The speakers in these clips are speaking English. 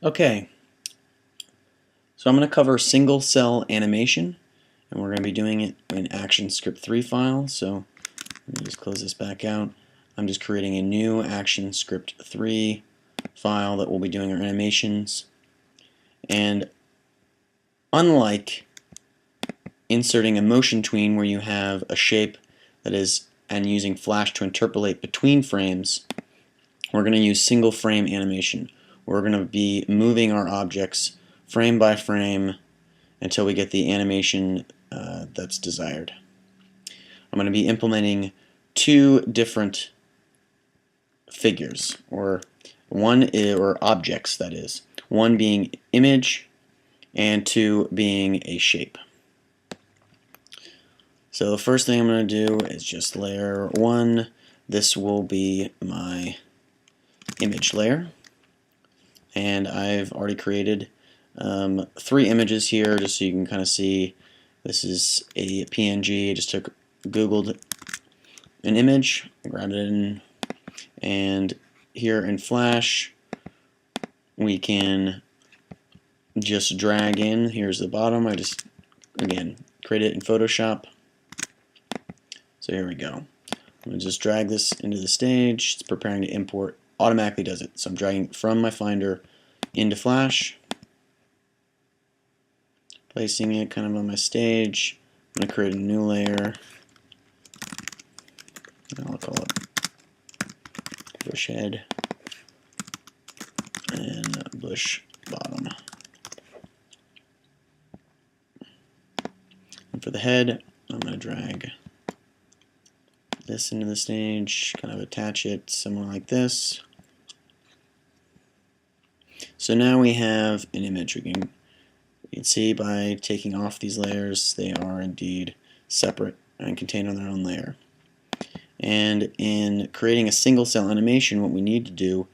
Okay, so I'm going to cover single cell animation, and we're going to be doing it in ActionScript 3 file. So let me just close this back out. I'm just creating a new ActionScript 3 file that we'll be doing our animations. And unlike inserting a motion tween where you have a shape that is and using Flash to interpolate between frames, we're going to use single frame animation. We're going to be moving our objects frame by frame until we get the animation that's desired. I'm going to be implementing two different figures, or objects, that is. One being image and two being a shape. So the first thing I'm going to do is just layer 1. This will be my image layer, and I've already created 3 images here just so you can kind of see. This is a PNG. I just googled an image, grabbed it in, and here in Flash we can just drag in. Here's the bottom. I just again create it in Photoshop. So here we go. I'm going to just drag this into the stage. It's preparing to import. Automatically does it. So I'm dragging it from my Finder into Flash, placing it kind of on my stage. I'm going to create a new layer. I'll call it bush head and bush bottom. And for the head, I'm going to drag this into the stage, kind of attach it somewhere like this. So now we have an image. You can see by taking off these layers, they are indeed separate and contained on their own layer. And in creating a single cell animation, what we need to do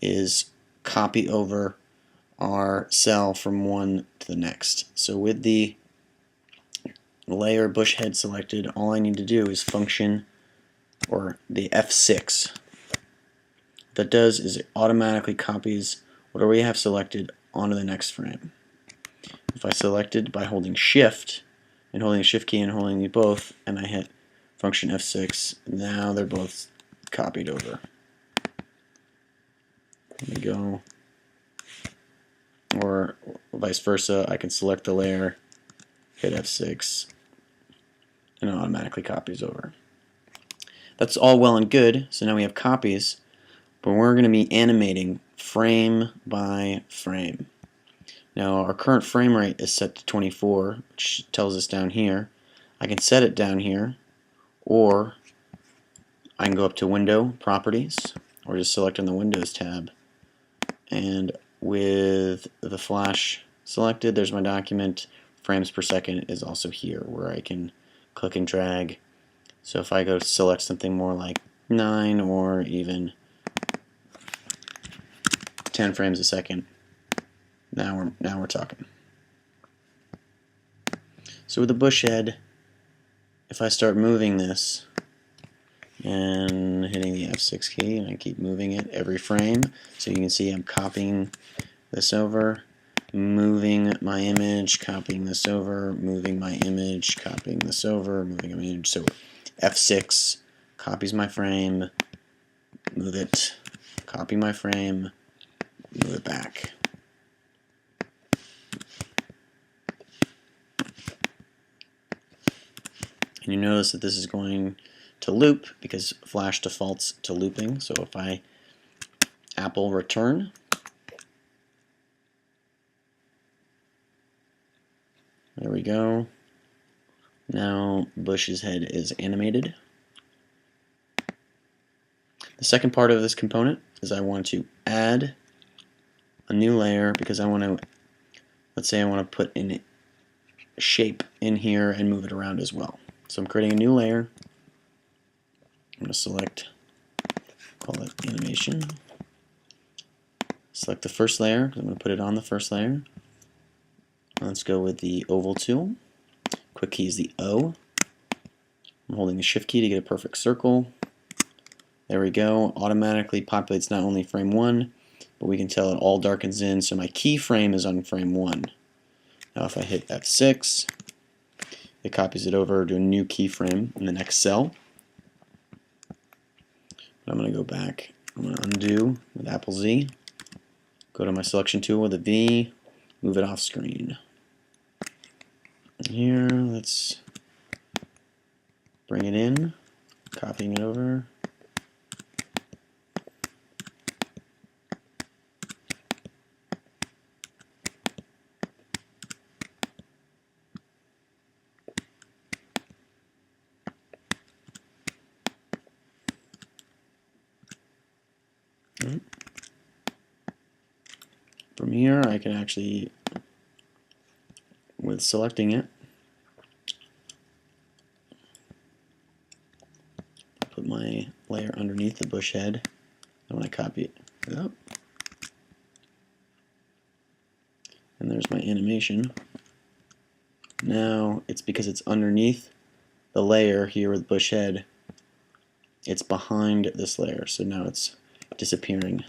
is copy over our cell from one to the next. So with the layer bush head selected, all I need to do is function, or the F6. What that does is it automatically copies whatever we have selected onto the next frame. If I selected by holding Shift and holding the Shift key and holding them both, and I hit function F6, now they're both copied over. There we go. Or vice versa, I can select the layer, hit F6, and it automatically copies over. That's all well and good, so now we have copies, but we're going to be animating frame by frame. Now our current frame rate is set to 24, which tells us down here. I can set it down here, or I can go up to Window, Properties, or just select on the Windows tab, and with the Flash selected, there's my document. Frames per second is also here, where I can click and drag. So if I go to select something more like 9 or even 10 frames a second, now we're talking. So with the bush head, if I start moving this and hitting the F6 key, and I keep moving it every frame, so you can see I'm copying this over, moving my image, copying this over, moving my image, copying this over, moving my image. So F6 copies my frame, move it, copy my frame, move it back. And you notice that this is going to loop because Flash defaults to looping. So if I Apple return, there we go. Now Bush's head is animated. The second part of this component is I want to add a new layer because I want to, let's say I want to put in shape in here and move it around as well. So I'm creating a new layer. I'm going to select, call it animation. Select the first layer because I'm going to put it on the first layer. Let's go with the oval tool. Quick key is the O. I'm holding the Shift key to get a perfect circle. There we go. Automatically populates not only frame 1, but we can tell it all darkens in, so my keyframe is on frame 1. Now if I hit F6, it copies it over to a new keyframe in the next cell. I'm going to go back. I'm going to undo with Apple Z. Go to my selection tool with a V. Move it off screen. And here, let's bring it in. Copying it over. From here, I can actually, with selecting it, put my layer underneath the bush head. And when I copy it up, and there's my animation. Now, it's because it's underneath the layer here with bush head, it's behind this layer, so now it's disappearing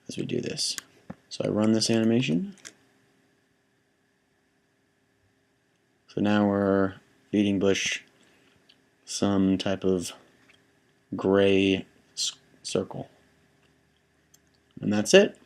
as we do this. So I run this animation. So now we're feeding bush some type of gray circle. And that's it.